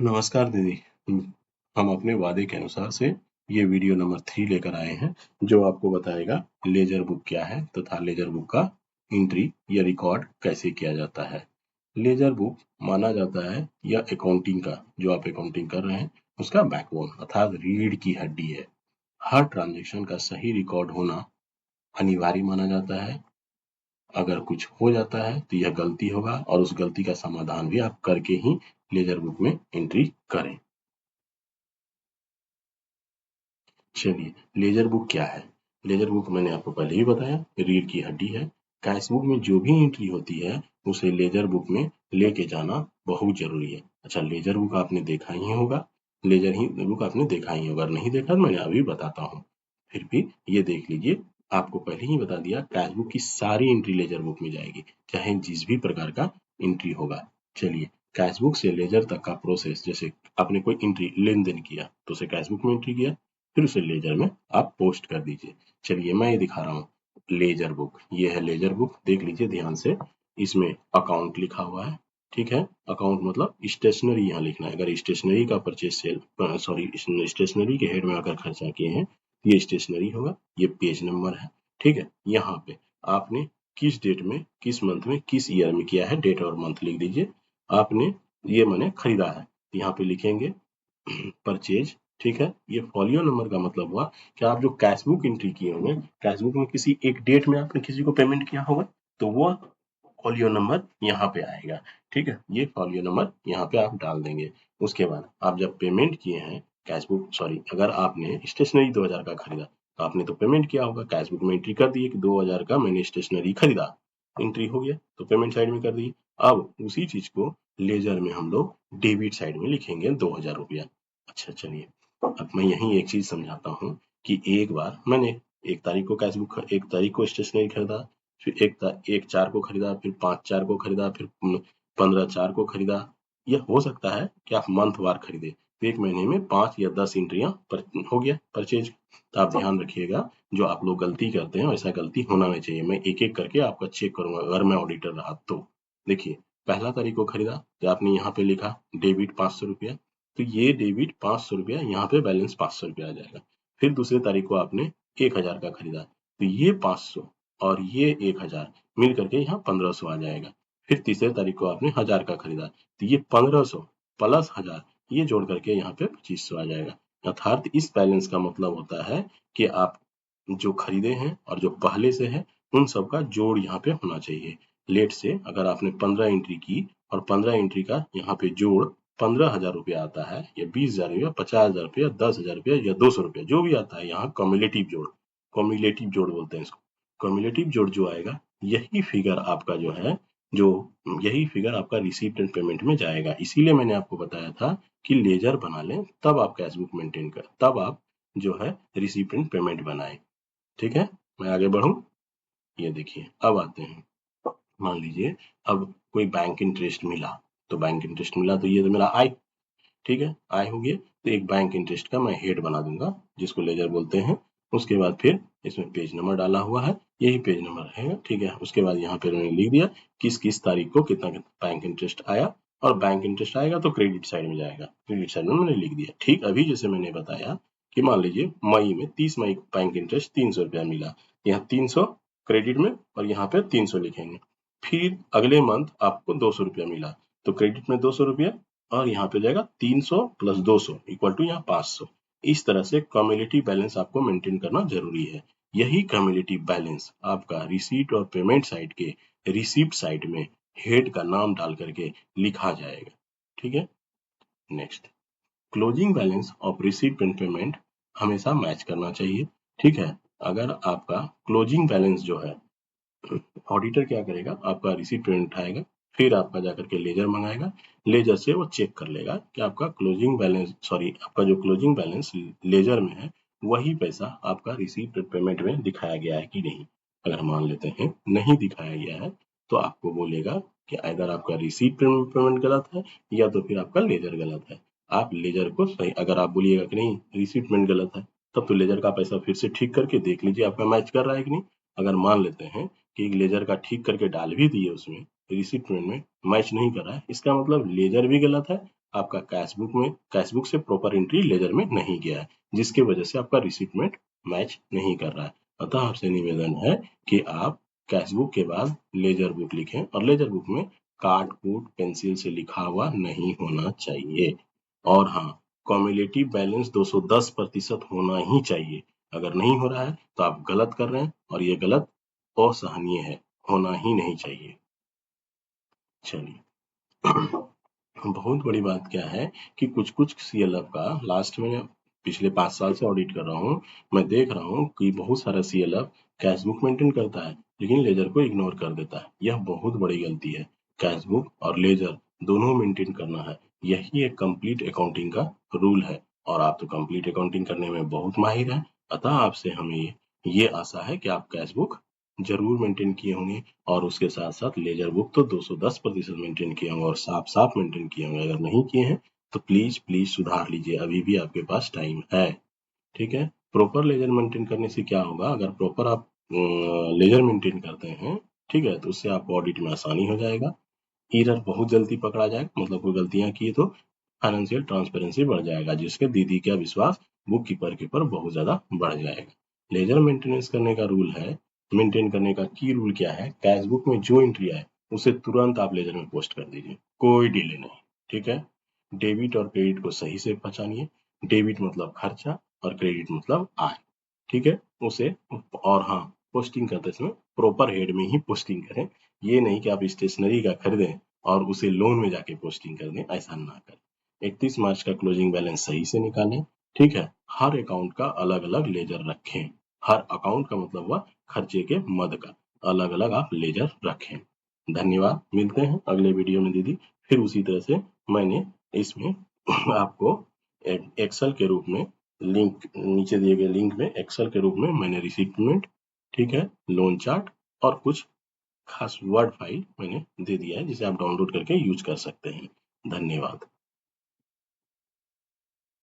नमस्कार दीदी। हम अपने वादे के अनुसार से ये वीडियो नंबर 3 लेकर आए हैं, जो आपको बताएगा लेजर बुक क्या है तथा लेजर बुक का एंट्री या रिकॉर्ड कैसे किया जाता है। लेजर बुक माना जाता है यह अकाउंटिंग का, जो आप अकाउंटिंग कर रहे हैं उसका बैकबोन अर्थात रीढ़ की हड्डी है। हर ट्रांजेक्शन का सही रिकॉर्ड होना अनिवार्य माना जाता है। अगर कुछ हो जाता है तो यह गलती होगा और उस गलती का समाधान भी आप करके ही लेजर बुक में एंट्री करें। चलिए, लेजर बुक क्या है? लेजर बुक मैंने आपको पहले ही बताया, रीढ़ की हड्डी है। कैश बुक में जो भी एंट्री होती है उसे लेजर बुक में लेके जाना बहुत जरूरी है। अच्छा, लेजर बुक आपने देखा ही होगा, लेजर ही बुक आपने देखा ही होगा, नहीं देखा तो मैंने अभी बताता हूँ। फिर भी ये देख लीजिए, आपको पहले ही बता दिया, कैश बुक की सारी एंट्री लेजर बुक में जाएगी, चाहे जिस भी प्रकार का एंट्री होगा। चलिए, कैश बुक से लेजर तक का प्रोसेस, जैसे आपने कोई एंट्री लेन देन किया तो उसे कैश बुक में एंट्री किया, फिर उसे लेजर में आप पोस्ट कर दीजिए। चलिए, मैं ये दिखा रहा हूँ लेजर बुक। ये है लेजर बुक, देख लीजिए ध्यान से। इसमें अकाउंट लिखा हुआ है, ठीक है। अकाउंट मतलब स्टेशनरी यहाँ लिखना है। अगर स्टेशनरी का परचेज सेल स्टेशनरी के हेड में अगर खर्चा किए हैं, ये स्टेशनरी होगा। ये पेज नंबर है, ठीक है। यहाँ पे आपने किस डेट में, किस मंथ में, किस ईयर में किया है, डेट और मंथ लिख दीजिए। आपने ये मैंने खरीदा है, यहाँ पे लिखेंगे परचेज, ठीक है। ये फॉलियो नंबर का मतलब हुआ कि आप जो कैश बुक एंट्री किए होंगे, कैश बुक में किसी एक डेट में आपने किसी को पेमेंट किया होगा, तो वो फॉलियो नंबर यहाँ पे आएगा, ठीक है। ये फॉलियो नंबर यहाँ पे आप डाल देंगे। उसके बाद आप जब पेमेंट किए हैं कैश बुक, अगर आपने स्टेशनरी 2000 का खरीदा तो आपने तो पेमेंट किया होगा, कैश बुक में एंट्री कर दिए कि 2000 का मैंने स्टेशनरी खरीदा, एंट्री हो गया तो पेमेंट साइड में कर दी। अब उसी चीज को लेजर में हम लोग डेबिट साइड में लिखेंगे 2000 रुपया। अच्छा, चलिए, अब मैं यही एक चीज समझाता हूँ कि एक बार मैंने 1 तारीख को कैश बुक, 1 तारीख को स्टेशनरी खरीदा, फिर 1/4 को खरीदा, फिर 5/4 को खरीदा, फिर 15/4 को खरीदा। यह हो सकता है कि आप मंथ वार खरीदे, तो एक महीने में 5 या 10 एंट्रियां हो गया परचेज। तो आप ध्यान रखिएगा, जो आप लोग गलती करते हैं वैसा गलती होना नहीं चाहिए। मैं एक एक करके आपका चेक करूंगा अगर मैं ऑडिटर रहा तो। देखिए, 1 तारीख को खरीदा तो आपने यहाँ पे लिखा डेबिट 500 रुपया, तो ये डेबिट 500 रुपया, यहाँ पे बैलेंस 500 रुपया आ जाएगा। फिर दूसरे तारीख को आपने 1000 का खरीदा, तो ये 500 और ये 1000 मिल करके यहाँ 1500 आ जाएगा। फिर तीसरे तारीख को आपने 1000 का खरीदा, तो ये 1500 प्लस 1000, ये जोड़ करके यहाँ पे 2500 आ जाएगा। अर्थात इस बैलेंस का मतलब होता है कि आप जो खरीदे हैं और जो पहले से है उन सब का जोड़ यहाँ पे होना चाहिए। लेट से अगर आपने 15 एंट्री की और 15 एंट्री का यहाँ पे जोड़ 15,000 रुपया आता है, या 20,000 रुपया, 50,000 रुपया, 10,000 रुपया या 200 रुपया, जो भी आता है, यहाँ कम्युलेटिव जोड़ बोलते हैं इसको। कम्युलेटिव जोड़ जो आएगा, यही फिगर आपका जो है, जो यही फिगर आपका रिसीप्ट एंड पेमेंट में जाएगा। इसीलिए मैंने आपको बताया था कि लेजर बना लें, तब आप कैश बुक मेंटेन कर, तब आप जो है रिसीप्ट एंड पेमेंट बनाए, ठीक है। मैं आगे बढ़ूं, ये देखिए, अब आते हैं। मान लीजिए अब कोई बैंक इंटरेस्ट मिला, तो बैंक इंटरेस्ट मिला तो ये तो मेरा आय, ठीक है, आय हो गया। तो एक बैंक इंटरेस्ट का मैं हेड बना दूंगा, जिसको लेजर बोलते हैं। उसके बाद फिर इसमें पेज नंबर डाला हुआ है, यही पेज नंबर है, ठीक है। उसके बाद यहाँ पे मैंने लिख दिया किस किस तारीख को कितना बैंक इंटरेस्ट आया, और बैंक इंटरेस्ट आएगा तो क्रेडिट साइड में जाएगा, क्रेडिट साइड में मैंने लिख दिया। ठीक अभी जैसे मैंने बताया कि मान लीजिए मई में 30 मई को बैंक इंटरेस्ट 300 रुपया मिला, यहाँ 300 क्रेडिट में और यहाँ पे 300 लिखेंगे। फिर अगले मंथ आपको 200 रुपया मिला, तो क्रेडिट में 200 रुपया और यहाँ पे जाएगा 300 प्लस 200 इक्वल टू यहाँ 500। इस तरह से कम्युलेटिव बैलेंस आपको मेंटेन करना जरूरी है। यही कम्युलेटिव बैलेंस आपका रिसीट और पेमेंट साइड के रिसीप्ट साइड में हेड का नाम डाल करके लिखा जाएगा, ठीक है। Next, closing balance of receipt and payment हमेशा मैच करना चाहिए, ठीक है। अगर आपका क्लोजिंग बैलेंस जो है, ऑडिटर क्या करेगा, आपका रिसीप्ट पेमेंट उठाएगा, फिर आपका जाकर के लेजर मंगाएगा, लेजर से वो चेक कर लेगा कि आपका क्लोजिंग बैलेंस, आपका जो क्लोजिंग बैलेंस लेजर में है वही पैसा आपका रिसीप्ट पेमेंट में दिखाया गया है कि नहीं। अगर मान लेते हैं नहीं दिखाया गया है, तो आपको बोलेगा कि इधर आपका रिसीप्ट पेमेंट गलत है या तो फिर आपका लेजर गलत है। आप लेजर को सही, अगर आप बोलिएगा कि नहीं रिसीप्ट पेमेंट गलत है, तब तो लेजर का पैसा फिर से ठीक करके देख लीजिए आपका मैच कर रहा है कि नहीं। अगर मान लेते हैं कि लेजर का ठीक करके डाल भी दिए उसमें, रिसीप्ट में मैच नहीं कर रहा है, इसका मतलब लेजर भी गलत है आपका कैशबुक से प्रॉपर एंट्री लेजर में नहीं गया है, जिसकी वजह से आपका रिसीप्टमेंट मैच नहीं कर रहा है। अतः आपसे निवेदन है कि आप कैशबुक के बाद लेजर बुक लिखें और लेजर बुक में काट कूट पेंसिल से लिखा हुआ नहीं होना चाहिए। और हाँ, कॉम्युलेटिव बैलेंस 210% होना ही चाहिए। अगर नहीं हो रहा है तो आप गलत कर रहे हैं और ये गलत असहनीय है, होना ही नहीं चाहिए। चलिए बहुत बड़ी बात क्या है कि कुछ सीएलएफ का लास्ट में पिछले 5 साल से ऑडिट कर रहा हूँ, मैं देख रहा हूँ कि बहुत सारा सीएलएफ कैशबुक मेंटेन करता है लेकिन लेजर को इग्नोर कर देता है। यह बहुत बड़ी गलती है। कैशबुक और लेजर दोनों मेंटेन करना है, यही एक कंप्लीट अकाउंटिंग का रूल है और आप तो कंप्लीट अकाउंटिंग करने में बहुत माहिर हैं। अतः आपसे हमें ये आशा है कि आप कैशबुक जरूर मेंटेन किए होंगे और उसके साथ साथ लेजर बुक तो 210% मेंटेन किए होंगे और साफ साफ मेंटेन किए होंगे। अगर नहीं किए हैं तो प्लीज प्लीज सुधार लीजिए, अभी भी आपके पास टाइम है। ठीक है, प्रॉपर लेजर मेंटेन करने से क्या होगा, अगर प्रॉपर आप लेजर मेंटेन करते हैं, ठीक है, तो उससे आपको ऑडिट में आसानी हो जाएगा। एरर बहुत जल्दी पकड़ा जाएगा, मतलब कोई गलतियां की तो फाइनेंशियल ट्रांसपेरेंसी बढ़ जाएगा, जिसके दीदी का विश्वास बुक कीपर के ऊपर बहुत ज्यादा बढ़ जाएगा। लेजर मेंटेनेंस करने का रूल है, मेंटेन करने का की रूल क्या है, कैशबुक में जो एंट्री आए उसे तुरंत आप लेजर में पोस्ट कर दीजिए, कोई डिले नहीं। ठीक है, डेबिट और क्रेडिट को सही से पहचानिए। डेबिट मतलब खर्चा और क्रेडिट मतलब आय। ठीक है, उसे और हाँ, पोस्टिंग करते समय प्रॉपर हेड में ही पोस्टिंग करें। ये नहीं कि आप स्टेशनरी का खरीदें और उसे लोन में जाके पोस्टिंग कर दें, ऐसा ना करें। 31 मार्च का क्लोजिंग बैलेंस सही से निकालें। ठीक है, हर अकाउंट का अलग अलग लेजर रखें। हर अकाउंट का मतलब हुआ खर्चे के मद का अलग अलग आप लेजर रखें। धन्यवाद, मिलते हैं अगले वीडियो में दीदी। फिर उसी तरह से मैंने इसमें आपको एक्सेल के रूप में लिंक, नीचे दिए गए लिंक में एक्सेल के रूप में मैंने रिसीप्टमेंट, ठीक है, लोन चार्ट और कुछ खास वर्ड फाइल मैंने दे दिया है जिसे आप डाउनलोड करके यूज कर सकते हैं। धन्यवाद।